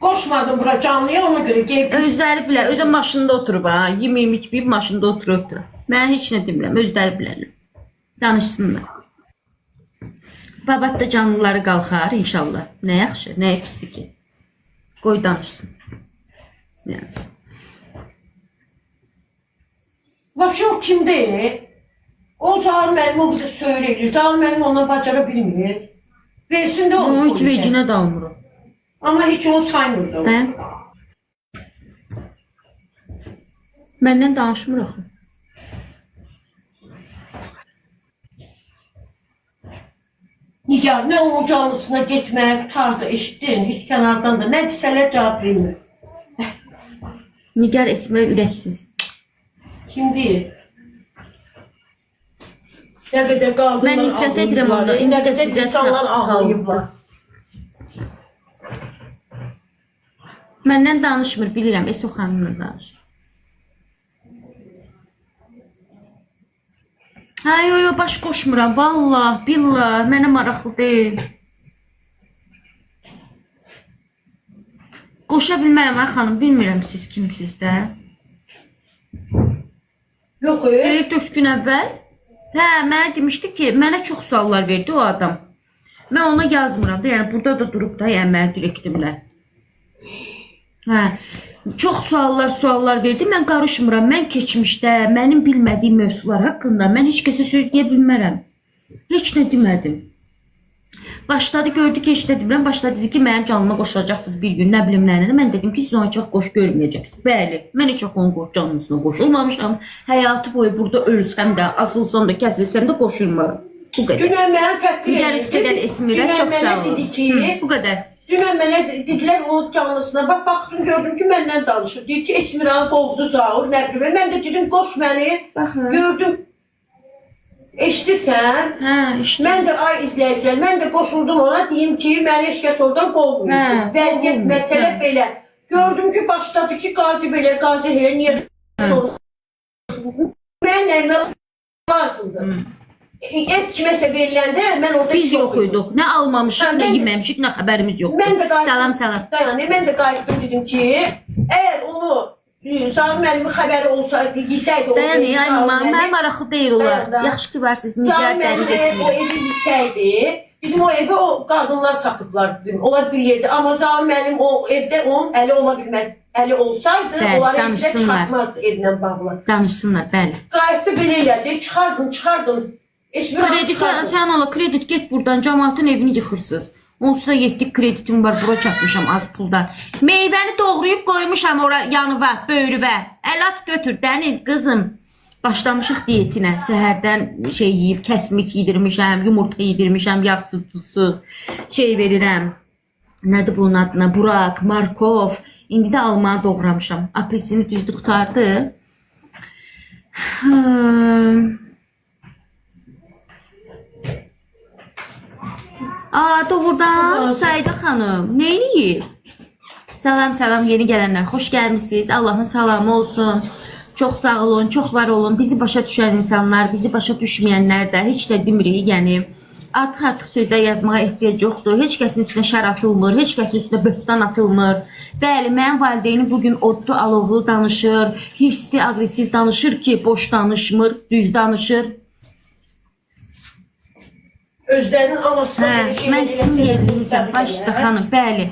Koşmadım bura canlıya, ona göre gelib. Özləri bilər. Özü maşında oturub ha. Yeməyim içməyib maşında oturub. Mən heç nə demirəm. Özləri bilərlər. Danışsınlar. Babat da canlıları qalxar inşallah. Nə yaxşı, nə pisdir ki. Qoy danışsın. Yəni. Vapşı o kimdir? O Zahir müəllim o qədər söyləyir. Zahir müəllim ondan bacara bilmir. Versin də onu. Onun hiç vecinə dalmır o. Ama hiç onu saymırdı o. Hə? Məndən danışmır axı. Nigar, ne onun canlısına getməyə tutardı, eşitdin, hiç kənardan da. Nə desələr cavab vermir. Nigar Esmirə ürəksiz. Kimdir? Nə qədər qaldırlar, Mən nifrət edirəm onda. İndi Nə də qədər sizə insanlar ağlayıblar. Məndən danışmır, bilirəm. Eso xanımla danışır. Hə, yo, baş qoşmuram. Vallah, billah, mənə maraqlı deyil. Qoşa bilmərəm, ay xanım, bilmirəm siz kimsiz də. Yox, 4 gün əvvəl hə, mənə demişdi ki, mənə çox suallar verdi o adam. Mən ona yazmıram da, yəni burada da durub da, yəni mənə direktimlə. Hə, çox suallar verdi, mən qarışmıram. Mən keçmişdə, mənim bilmədiyim mövzular haqqında mən heç kəsə söz deyə bilmərəm. Heç nə demədim. Başladı, gördü ki, heç nə demirəm. Başladı, dedi ki, mənim canlıma qoşulacaqsınız bir gün, nə bilim nəyinə. Mən dedim ki, siz ona çox qoş görməyəcəksiniz. Bəli, mən heç onun canlısına qoşulmamışam. Həyatı boyu burada ölsəm də, asılsam da, kəsilsəm də qoşulmaram. Bu qədər. Dünən mənə təhqir Digər üstədən Esmirə çox sağ olun. Bu qədər. Dünən mənə dedilər onun canlısına. Baxdım, gördüm ki, məndən danışır. Deyir ki, Esmirə qovdu Zaur, nə bilim. Mən də dedim, qoş məni. Gördüm. Eşidirsən? Hə, eşidirəm. Mən də ay izləyicilər, mən də qoşuldum ona, deyim ki, məni heç kəs oradan qovmuydu. Vəziyyət, məsələ belə. Gördüm ki, başladı ki, qazi belə, qazi elə, niyə soruşuldu? Mən nəyimə lazımdır. Ev kiməsə veriləndə, mən orada biz yox idik. Nə almamışıq, nə yeməmişik, nə xəbərimiz yoxdur. Salam, salam. Mən də qayıtdım, dedim ki, əgər onu Zahir müəllimin xəbəri olsaydı, yesəydi... Dayan, ay mama, mən maraqlı deyil olar. Yaxşı ki, var siz, Nigar dəniz Esmirə. O evi yesəydi, dedim, o evi o qadınlar satıblar, dedim, olar bir yerdə. Amma Zahir müəllim o evdə onun əli ola bilməz. Əli olsaydı, onları evdə çıxartmazdı evlə bağlı. Danışsınlar, bəli. Qayıtdı belə elədi, çıxardın. Kredit, sən ola, kredit get buradan, cəmaatın evini yıxırsınız. Onsuz da 7 kreditim var, bura çatmışam az puldan. Meyvəni doğrayıb qoymuşam ora yanıva, böyrüvə. Əlat götür, Dəniz qızım. Başlamışıq diyetinə. Səhərdən şey yiyib, kəsmik yedirmişəm, yumurta yedirmişəm, yağsız, tuzsuz. Şey verirəm. Nədir bunun adına? Burak, Markov. İndi də almanı doğramışam. Apelsini düzdür qutardı. Doğrudan Saide xanım, neyniyib? Salam, yeni gələnlər, xoş gəlmişsiniz. Allahın salamı olsun. Çox sağ olun, çox var olun. Bizi başa düşən insanlar, bizi başa düşməyənlər də heç də demirik, yəni artıq sözdə yazmağa ehtiyac yoxdur. Heç kəsin üstünə şər atılmır, heç kəsin üstünə böhtan atılmır. Bəli, mənim valideynim bugün odlu, alovlu danışır, hissli, agresiv danışır ki, boş danışmır, düz danışır. Özlərinin anasına mən sizin yerliyizəm, başda xanım, bəli.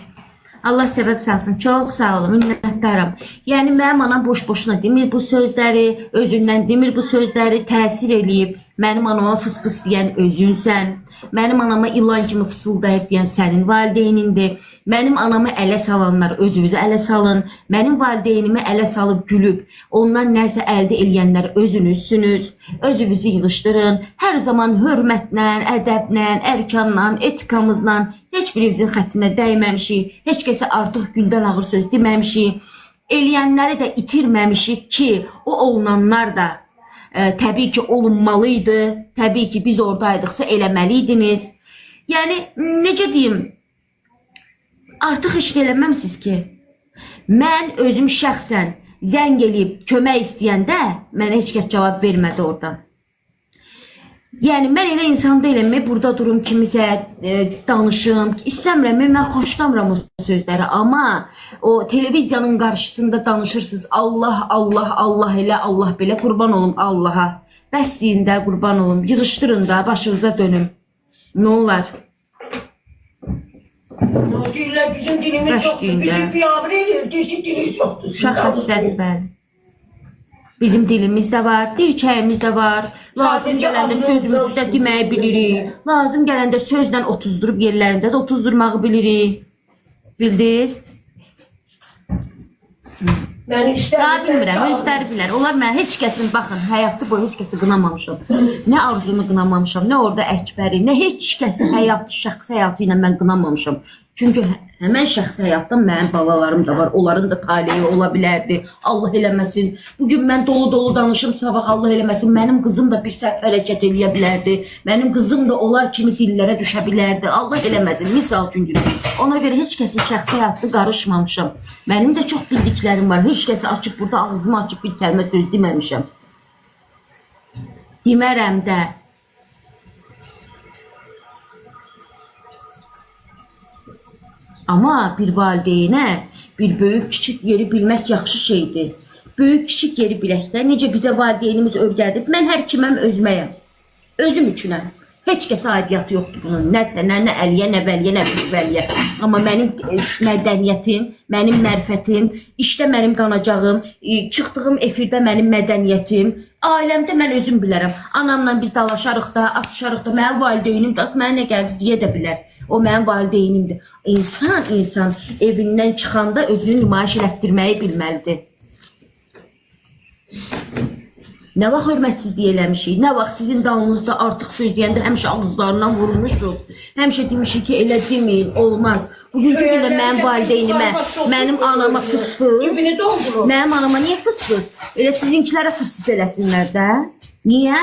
Allah səbəb salsın, çox sağ olun, minnətdaram. Yəni, mənim anam boş-boşuna demir bu sözləri, özündən demir bu sözləri, təsir eləyib. Mənim anama fıs-fıs deyən özünsən, mənim anama ilan kimi fısıldayıb deyən sənin valideynindir. Mənim anamı ələ salanlar özünüzü ələ salın, mənim valideynimi ələ salıb gülüb, ondan nəsə əldə eləyənlər özünüzsünüz, özünüzü yığışdırın, hər zaman hörmətlə, ədəblə, ərkanla, etikamızla, heç birimizin xəttinə dəyməmişik, heç kəsə artıq güldən ağır söz deməmişik, eləyənləri də itirməmişik ki, o olunanlar da təbii ki olunmalıydı, təbii ki biz oradaydıqsa eləməliydiniz. Yəni, necə deyim, artıq heç də eləməmsiniz ki, mən özüm şəxsən zəng eləyib kömək istəyəndə mənə heç kəs cavab vermədi oradan. Yəni mən elə insan deyiləm, burada durum kimisə danışım. İstəmirəm, mən xoşlamıram o sözləri, amma o televiziyanın qarşısında danışırsınız. Allah, Allah, Allah elə, Allah belə, qurban olum Allaha. Bəs deyin də, qurban olum, yığışdırın da, başınıza dönüm. Nə olar? Deyirlər, bizim dilimiz yoxdur, bizim piyabır eləyir, deyir dilimiz yoxdur. Uşaq xəstədir, bəli. Bizim dilimiz də var, dirçəyimiz də var. Lazım gələndə sözümüzü də deməyi bilirik. Lazım gələndə sözlə otuzdurub yerlərində də otuzdurmağı bilirik. Bildiniz? Məni Daha bilmirəm, özləri bilər. Onlar mən heç kəsin, baxın, həyatı boyu heç kəsi qınamamışam. Nə arzunu qınamamışam, nə orada Əkbəri, nə heç kəsin həyatı, şəxsi həyatı ilə mən qınamamışam. Çünki həmən şəxsi həyatdan mənim balalarım da var, onların da taleyi ola bilərdi. Allah eləməsin. Bugün mən dolu danışım, sabah Allah eləməsin. Mənim qızım da bir səhv hərəkət eləyə bilərdi. Mənim qızım da onlar kimi dillərə düşə bilərdi. Allah eləməsin. Misal üçün deyirəm. Ona görə heç kəsin şəxsi həyatı qarışmamışam. Mənim də çox bildiklərim var. Heç kəsi açıb burada ağzımı açıb bir kəlmə söz deməmişəm. Demərəm də. Amma bir valideynə bir böyük kiçik yeri bilmək yaxşı şeydir. Böyük kiçik yeri biləkdə necə bizə valideynimiz öyrədib. Mən hər kiməm özməyəm. Özüm üçünəm. Heç kəsə aidiyyatı yoxdur bunun. Nə sənə, nə Əliyə, nə Vəliyə, nə Vəliyə. Amma mənim mədəniyyətim, mənim mərifətim, işdə mənim qanacağım, çıxdığım efirdə mənim mədəniyyətim, ailəmdə mən özüm bilərəm. Anamla biz dalaşarıq da, atışarıq da, mənim valideynim də, mənə nə gəldi deyə də bilər. O mənim valideynimdir. İnsan evindən çıxanda özünü nümayiş elətdirməyi bilməlidir. Nə vaxt hörmətsizlik eləmişik, nə vaxt sizin dalınızda artıq söz deyəndə həmişə ağızlarından vurulmuşuq. Həmişə demişik ki, elə deməyin, olmaz. Bugünkü gündə mənim valideynimə, mənim anama fıs-fıs, mənim anama niyə fıs-fıs? Elə sizinkilərə fıs-fıs eləsinlər də. Niyə?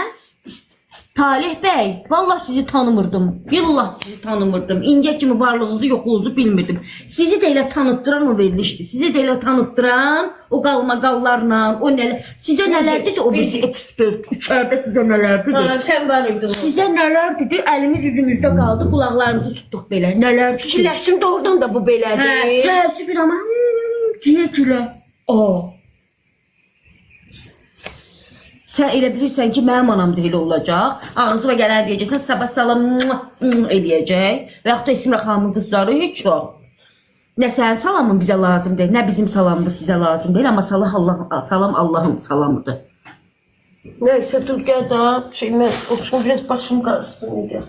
Talih bəy, vallahi sizi tanımırdım. Billah sizi tanımırdım. İndiyə kimi varlığınızı, yoxluğunuzu bilmirdim. Sizi də elə tanıtdıran o verilişdi. Sizi də elə tanıtdıran o qalmaqallarla, o nələr. Sizə nələr dedi o birisi ekspert? İçərdə sizə nələr dedi? Sən var idin. Sizə nələr dedi? Əlimiz yüzümüzdə qaldı, qulaqlarımızı tutduq belə. Nələr dedi? Fikirləşdim doğrudan da bu belədir. Hə, səhərsi bir ama gülə-gülə. Sən elə bilirsən ki, mənim anam da elə olacaq. Ağzına gələr deyəcəksən, sabah salam eləyəcək. Və yaxud da İsmira xanımın qızları heç yox. Nə sənin salamın bizə lazım deyil, nə bizim salamımız sizə lazım deyil. Amma salam Allahın salamıdır. Neyse dur gəl daha mən oturum biraz başım qarışsın idi.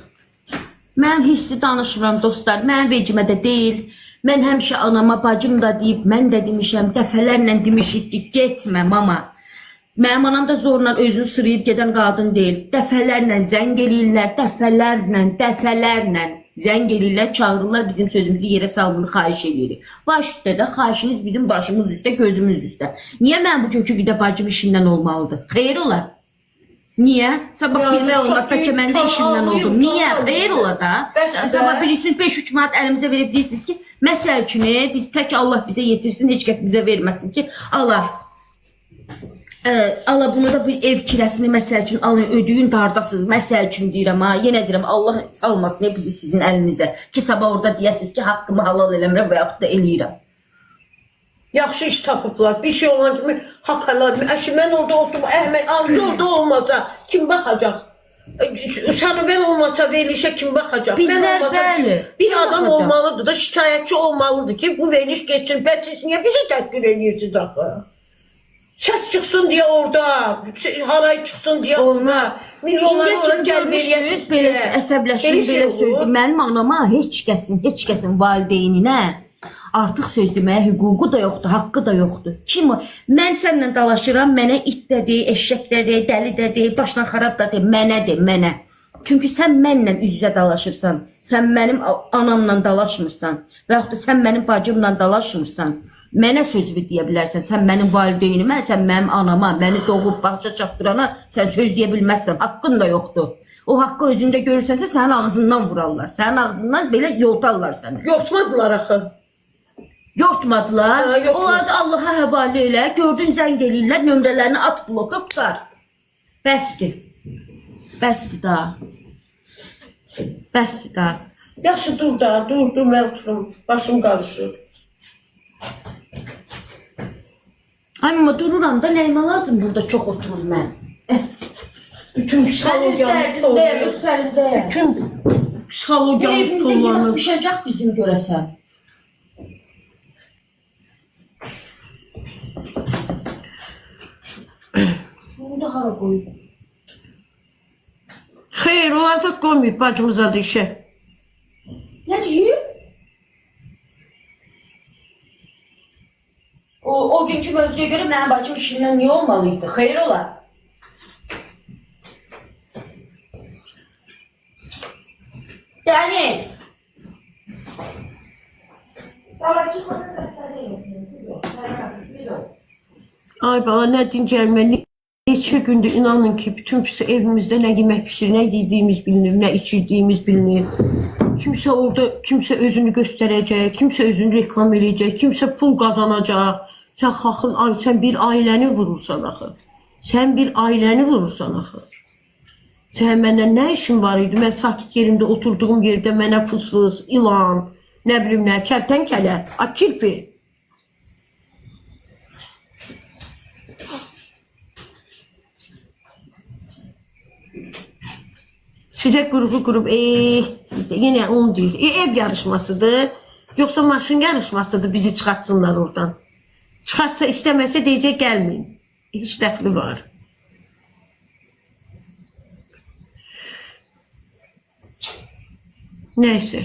Mən hissi danışmıram dostlar, mənim vecimə də deyil. Mən həmişə anama, bacım da deyib, mən də demişəm, dəfələrlə demişik ki, getmə mama. Mənim anam da zorla özünü sırıyıb gedən qadın deyil. Dəfələrlə zəng eləyirlər, dəfələrlə zəng eləyirlər, çağırırlar, bizim sözümüzü yerə salmını xahiş edirik. Baş üstə də xahişiniz bizim başımız üstə, gözümüz üstə. Niyə mən bugünkü gündə bacım işindən olmalıdır? Xeyr olar. Niyə? Sabah bilmək olmaz, bəlkə mən də işimdən oldum. Niyə? Xeyr olar da. Sabah bilirsiniz 5-3 manat əlimizə verib deyirsiniz ki, məsəl üçün biz tək Allah bizə yetirsin, heç kəs bizə verməsin ki, Allah. Allah bunu da bir ev kirəsini məsəl üçün alın, ödüyün dardasınız. Məsəl üçün deyirəm ha, yenə deyirəm Allah salmasın bizi sizin əlinizə. Ki sabah orada deyəsiniz ki, haqqımı halal eləmirəm və yaxud da eləyirəm. Yaxşı iş tapıblar. Bir şey olan kimi haqq halal. Əşi mən orada oturdum, Əhməd arzu orada olmasa kim baxacaq? Sana ben olmasa verilişe kim bakacak? Bizler bəli. Bir adam bakacak. Olmalıdır da şikayetçi olmalıdır ki bu veriliş geçsin. Ben siz niye bizi təkdir edirsiniz axı? Səs çıxsın deyə orada, haray çıxsın deyə orada. Milyonları orada gəlməyəsiniz. Belə əsəbləşin, belə sözdür. Mənim anama heç kəsin valideyninə artıq söz deməyə hüququ da yoxdur, haqqı da yoxdur. Kim o? Mən səninlə dalaşıram, mənə it dedi, eşək dedi, dəli dedi, başına xarab dedi, mənə de, mənə. Çünki sən mənlə üz-üzə dalaşırsan, sən mənim anamla dalaşmırsan və yaxud da sən mənim bacımla dalaşmırsan. Mənə söz deyə bilərsən, sən mənim valideynimə, sən mənim anama, məni doğub bağça çatdırana sən söz deyə bilməzsən, haqqın da yoxdur. O haqqı özündə görürsənsə sənin ağzından vurarlar, sənin ağzından belə yoltarlar səni. Yortmadılar axı. Yortmadılar, onlar da Allaha həvalə elə, gördün zəng eləyirlər, nömrələrini at bloka tutar. Bəsdir. Bəsdir da. Bəsdir da. Yaxşı dur da, dur mən oturum. Başım qarışır. Ay amma dururam da nəyimə lazım burada çox oturum mən. Bütün psixologiyamız oluyor. Üstərimdə. Bütün psixologiyamız Evimizdə yemək kullanır. pişəcək bizim görəsən. Bunu da hara qoyub? Xeyr, o artıq qoymayıb bacımıza da işə. Nə deyir? O günkü mövzuya görə mənim bacım işindən niyə olmalıydı? Xeyr ola. Dəniz. Ay bala, nə dincəlmə, neçə gündür inanın ki, bütün evimizdə nə yemək pişirir, nə yediğimiz bilinir, nə içirdiyimiz bilinir. Kimsə orada, kimsə özünü göstərəcək, kimsə özünü reklam edəcək, kimsə pul qazanacaq. Sən xalqın, sən bir ailəni vurursan axı. Sən bir ailəni vurursan axı. Sən məndən nə işin var idi? Mən sakit yerimdə oturduğum yerdə mənə fıs-fıs, ilan, nə bilim nə, kərtənkələ, kirpi. Sizə qrup, sizə yenə onu deyirsiniz. Ev yarışmasıdır, yoxsa maşın yarışmasıdır, bizi çıxartsınlar oradan. Çıxartsa, istəməsə deyəcək, gəlməyin. Heç dəxli var. Neyse.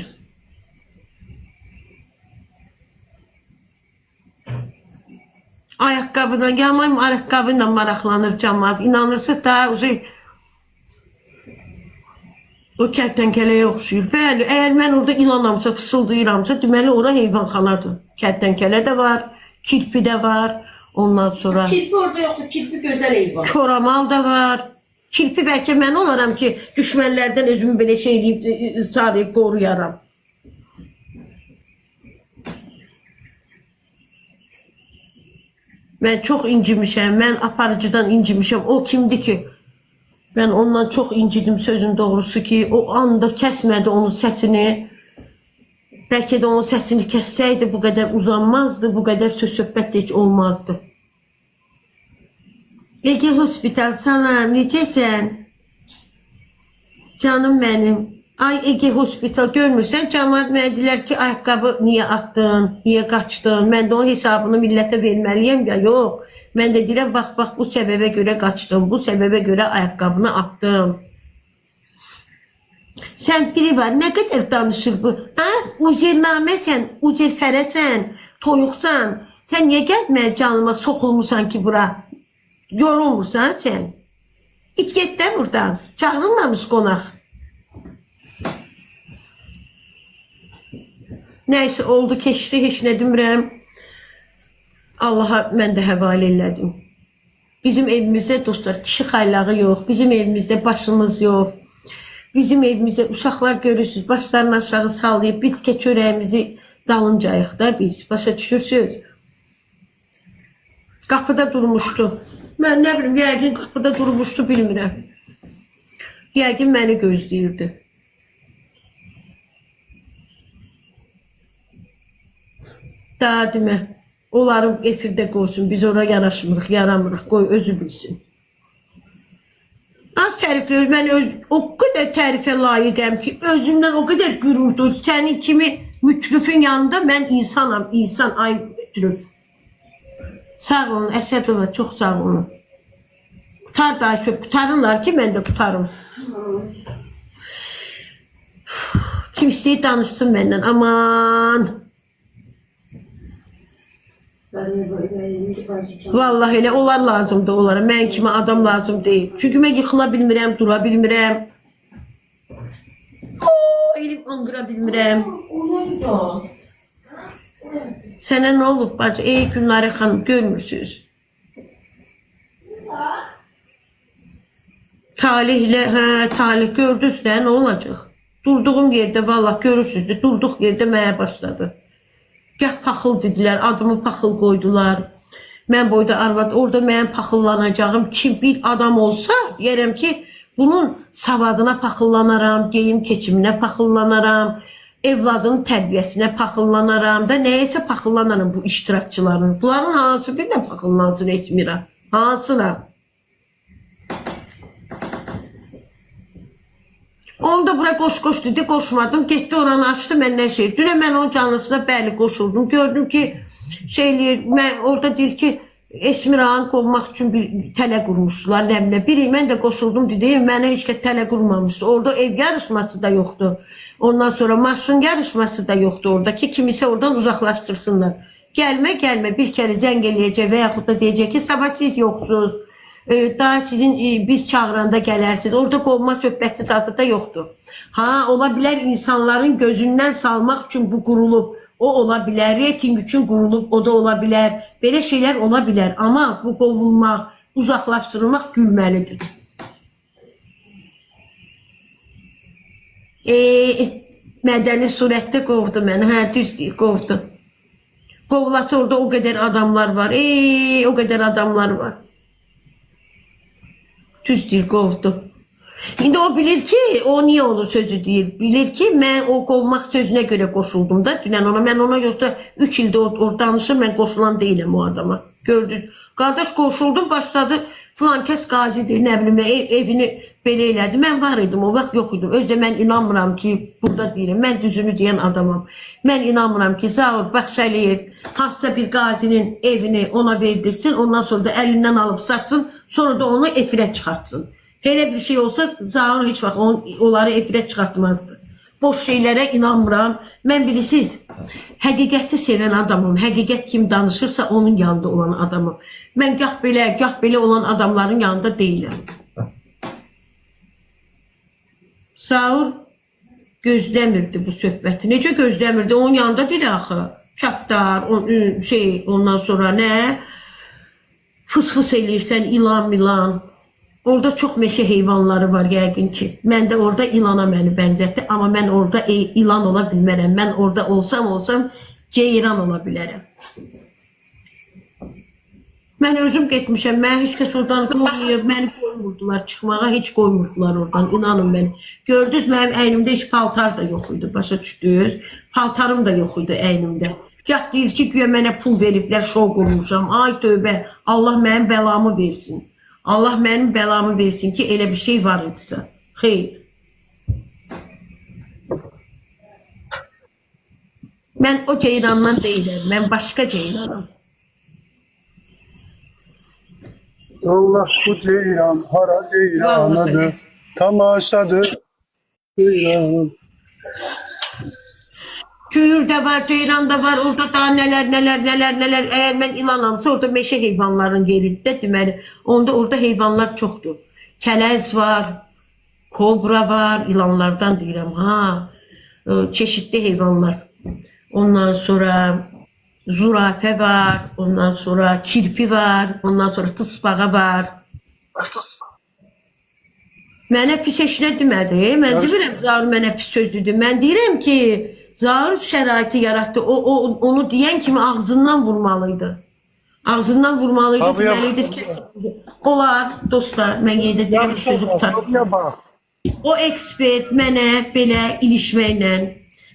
Ayaqqabıdan, yamayım, ayaqqabıyla maraqlanır cəmaat. İnanırsınız da, o kərtənkələyə oxşuyur. Bəli, əgər mən orada ilanamsa, fısıldayıramsa, deməli ora heyvanxanadır. Kərtənkələ də var, kirpi də var, ondan sonra... Kirpi orada yoxdur, kirpi gözəl heyvan. Koramal da var. Kirpi bəlkə mən olaram ki, düşmənlərdən özümü belə şey eləyib, sarıyıb, qoruyaram. Mən çox incimişəm, mən aparıcıdan incimişəm. O kimdir ki? Mən ondan çox incidim sözün doğrusu ki, o anda kəsmədi onun səsini. Bəlkə də onun səsini kəssəydi, bu qədər uzanmazdı, bu qədər söz-söhbət heç olmazdı. Ege Hospital, salam, necəsən? Canım mənim. Ay Ege Hospital, görmürsən, cəmaat mənə deyirlər ki, ayaqqabı niyə atdın, niyə qaçdın? Mən də onun hesabını millətə verməliyəm ya, yox. Mən də deyirəm, bax, bu səbəbə görə qaçdım, bu səbəbə görə ayaqqabını atdım. Sən biri var, nə qədər danışır bu? Uzernaməsən, uzerfərəsən, toyuqsan. Sən niyə gəlmə canıma soxulmuşsan ki bura? Yorulmursan sən. İt get də buradan. Çağırılmamış qonaq. Nəysə, oldu, keçdi, heç nə demirəm. Allaha mən də həvalə elədim. Bizim evimizdə dostlar, kişi xaylağı yox. Bizim evimizdə başımız yox. Bizim evimizdə uşaqlar görürsünüz, başlarını aşağı sallayıb, bitkə çörəyimizi dalıncayıq da biz. Başa düşürsünüz. Qapıda durmuşdu. Mən nə bilim, yəqin qapıda durmuşdu, bilmirəm. Yəqin məni gözləyirdi. Daha demə, onların efirdə qoysun, biz ora yaraşmırıq, yaramırıq, qoy özü bilsin. Az təriflə, mən o qədər tərifə layiqəm ki, özümdən o qədər qürurdur. Sənin kimi mütrüfün yanında mən insanam, insan, ay mütrüf. Sağ olun, Əsədova, çox sağ olun. Qutar da, qutarırlar ki, mən də qutarım. Kim istəyir danışsın məndən, aman. Vallahi elə, onlar lazımdır onlara, mən kimi adam lazım deyil. Çünki mən yıxıla bilmirəm, dura bilmirəm. Elim anqıra bilmirəm. Sənə nə olub bacı? Ey Günlarə xanım, görmürsünüz. Talihlə, talih gördünüz də, nə olacaq? Durduğum yerdə, vallahi görürsünüz, durduq yerdə mənə başladı. Gəh paxıl dedilər, adımı paxıl qoydular. Mən boyda arvad, orada mənim paxıllanacağım kim bir adam olsa, deyərəm ki, Bunun savadına paxıllanaram, geyim keçiminə paxıllanaram, evladının tərbiyəsinə paxıllanaram da, nəyəsə paxıllanaram bu iştirakçıların. Bunların hansı birlə paxıllansın Esmira? Hansına? Onu da bura qoş dedi, qoşmadım. Getdi oranı açdı, məndən şey. Dünə mən onun canlısına bəli qoşuldum. Gördüm ki, mən orada deyir ki, Esmira'nı qovmaq üçün bir tələ qurmuşdular, nə bilə. Biri mən də qoşuldum dedi, mənə heç kəs tələ qurmamışdı. Orada ev yarışması da yoxdur. Ondan sonra maşın yarışması da yoxdur orada ki, kimisə oradan uzaqlaşdırsınlar. Gəlmə, bir kere zəng eləyəcək və yaxud da deyəcək ki, sabah siz yoxsuz. Daha sizin biz çağıranda gələrsiniz. Orada qovma söhbəti zaten da yoxdur. Ha, ola bilər insanların gözündən salmaq üçün bu qurulub. O ola bilər, reyting üçün qurulub, o da ola bilər. Belə şeylər ola bilər. Amma bu qovulmaq, uzaqlaşdırılmaq gülməlidir. Mədəni surətdə qovdu məni. Hə, düz deyir, qovdu. Qovlası orada o qədər adamlar var. O qədər adamlar var. Düz deyir, qovdu. İndi o bilir ki, o niyə onun sözü deyir. Bilir ki, mən o qovmaq sözünə görə qoşuldum da. Dünən ona, mən ona yoxsa 3 ildə orada danışır, mən qoşulan deyiləm o adama. Gördünüz. Qardaş qoşuldum, başladı. Filan kəs qazidir, nə bilim, evini belə elədi. Mən var idim, o vaxt yox idim. Özdə mən inanmıram ki, burada deyirəm. Mən düzünü deyən adamam. Mən inanmıram ki, Zaur Baxşəliyev hansısa bir qazinin evini ona verdirsin, ondan sonra da əlindən alıb satsın, sonra da onu efirə çıxartsın. Elə bir şey olsa Zaur heç vaxt onları efirə çıxartmazdı. Boş şeylərə inanmıram. Mən bilirsiniz, həqiqəti sevən adamım. Həqiqət kim danışırsa onun yanında olan adamım. Mən gah belə olan adamların yanında deyiləm. Zaur gözləmirdi bu söhbəti. Necə gözləmirdi? Onun yanında deyil axı. Kaftar, ondan sonra nə? Fıs-fıs eləyirsən, ilan milan. Orada çox meşə heyvanları var yəqin ki. Mən də orada ilana məni bənzətdi. Amma mən orada ilan ola bilmərəm. Mən orada olsam ceyran ola bilərəm. Mən özüm getmişəm. Mən heç kəs oradan qoymayıb. Məni qoymurdular çıxmağa. Heç qoymurdular oradan. İnanın məni. Gördünüz, mənim əynimdə heç paltar da yox idi. Başa düşdünüz? Paltarım da yox idi əynimdə. Gah deyir ki, güya mənə pul veriblər, şov qurmuşam. Ay tövbə, Allah mənim bəlamı versin. Allah mənim bəlamı versin ki, elə bir şey var idisə. Xeyr. Mən o ceyrandan deyiləm. Mən başqa ceyranam. Allah bu ceyran, hara ceyranıdır, tamaşadır ceyran. Cüyür də var, ceyran da var, orada daha nələr. Əgər mən ilanamsa, orada meşə heyvanların yeridir də deməli. Onda orada heyvanlar çoxdur. Kələz var, kobra var, ilanlardan deyirəm, ha. Çeşitli heyvanlar. Ondan sonra zürafə var, ondan sonra kirpi var, ondan sonra tısbağa var. Mənə pis eşinə demədi. Mən demirəm, Zaur mənə pis söz dedi. Mən deyirəm ki, Zaur şəraiti yarattı. Onu deyən kimi ağzından vurmalıydı. Ağzından vurmalıydı, deməliydi ki, olar, dostlar, mən yedə deyirəm, sözü tutarım. O ekspert mənə belə ilişməklə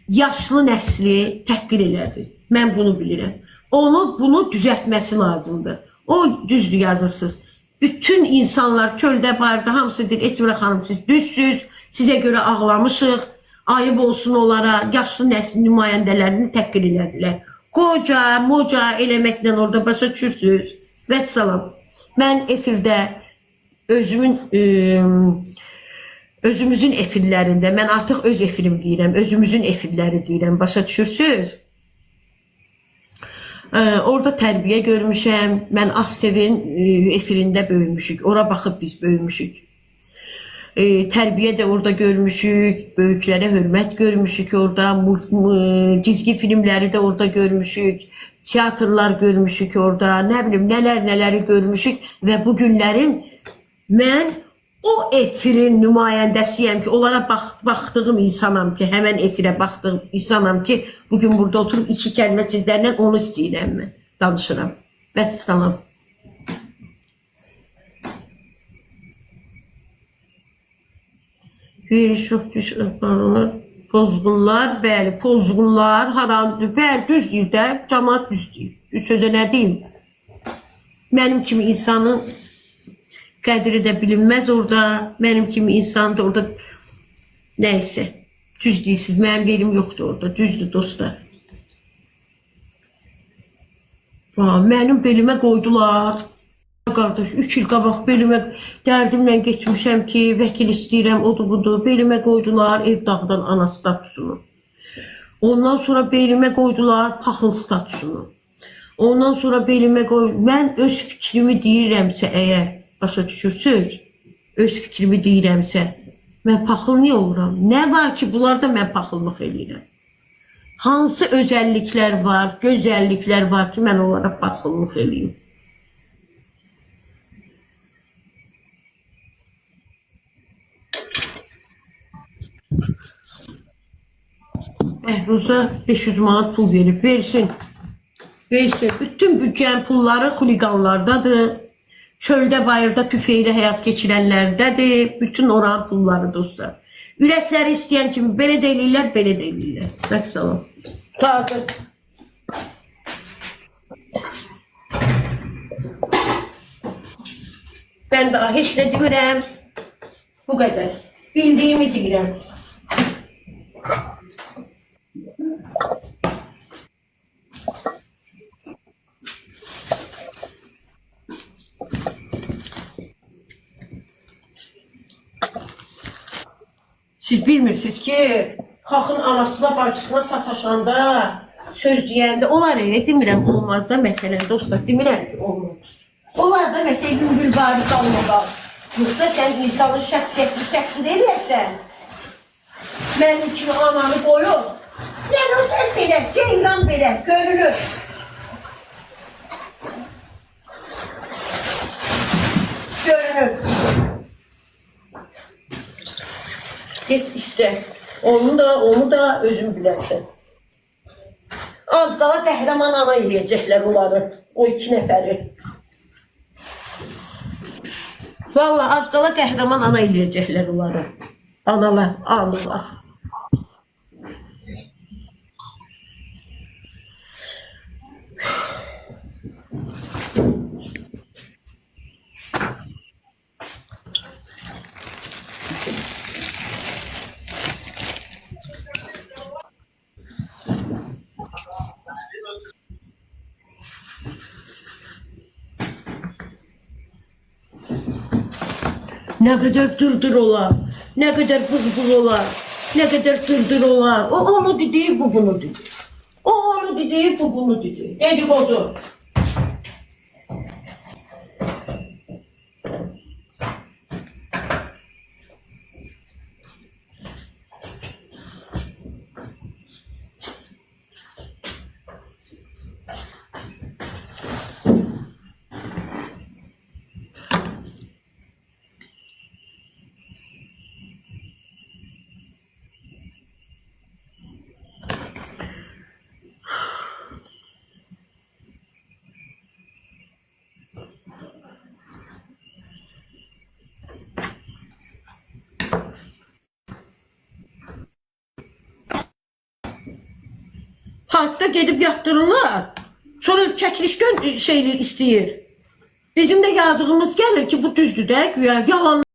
yaşlı nəsli təhqir elədi. Mən bunu bilirəm. Bunu düzəltməsi lazımdır. O düzdür yazırsınız. Bütün insanlar çöldə barda hamısı deyir, Esmira xanım siz düzsüz, sizə görə ağlamışıq, ayıb olsun onlara, yaşlı nəsil nümayəndələrini təhqir elədilər. Qoca, moca eləməklə orada başa düşürsünüz. Vəssalam. Mən efirdə özümüzün efirlərində, mən artıq öz efirim deyirəm, özümüzün efirləri deyirəm, başa düşürsünüz. Orada tərbiyə görmüşəm, mən Astevin efirində böyümüşük, ora baxıb biz böyümüşük. Tərbiyə də orada görmüşük, böyüklərə hörmət görmüşük orada, cizgi filmləri də orada görmüşük, teatrlar görmüşük orada, nə bilim nələri görmüşük və bu günlərim mən o efirin nümayəndəsiyəm ki, onlara baxdığım insanam ki, həmən efirə baxdığım insanam ki, bugün burada oturub 2 kəlmə sizlərlə onu istəyirəm mən, danışıram. Vəssalam. Bir çox düş ıqlarlar, pozğunlar, bəli, pozğunlar, harandır, bəli, düz deyir də, cəmaat düz deyir. Sözə nə deyim? Mənim kimi insanın qədri də bilinməz orada, mənim kimi insan da orada, nəysə, düz deyirsiniz, mənim yerim yoxdur orada, düzdür dostlar. Mənim belimə qoydular. Qardaş, 3 il qabaq belimə dərdimlə getmişəm ki, vəkil istəyirəm, odur budur. Belimə qoydular ev dağdan ana statusunu. Ondan sonra belimə qoydular paxıl statusunu. Ondan sonra belimə qoydular. Mən öz fikrimi deyirəmsə əgər, başa düşürsünüz, öz fikrimi deyirəmsə, mən paxıl niyə oluram? Nə var ki, bunlarda mən paxıllıq eləyirəm? Hansı özəlliklər var, gözəlliklər var ki, mən onlara paxıllıq eləyim? Behruza 500 manat pul verip versin. Versin. Bütün bütçenin pulları xuliqanlardadır. Çöldə, bayırda tüfeyle həyat keçirənlərdədir. Bütün oranın pulları dostlar. Ürəkləri istəyən kimi belə deyirlər, belə deyirlər. Vəssalam. Tadır. Ben daha heç nə demirəm. Bu qədər. Bildiyimi deyirəm. Siz bilmirsiniz ki, xalqın anasına, bacısına sataşanda, söz deyəndə, onlar demirəm, olmaz da məsələn, dostlar, demirəm ki, olmaz. Onlar da məsələn, Güngül bari qalmağa. Yoxsa sən insanı şəkil eləyərsən, mənim kimi ananı qoyur, sən o səs verək, ceyran verək, görülür. Görünür. Get iste. Onu da özün bilərsən. Az qala qəhrəman ana eləyəcəklər onları. O 2 nəfəri. Vallahi az qala qəhrəman ana eləyəcəklər onları. Analar, analar. Ne kadar dırdır olar, ne kadar buz olar, ne kadar dırdır olar. O onu dedi, bu bunu dedi. O onu dedi, bu bunu dedi. Dedikodu. Parkta gedib yatdırırlar. Sonra çəkiliş şeyler istəyir. Bizim de yazığımız gəlir ki, bu düzdür də, güya yalan.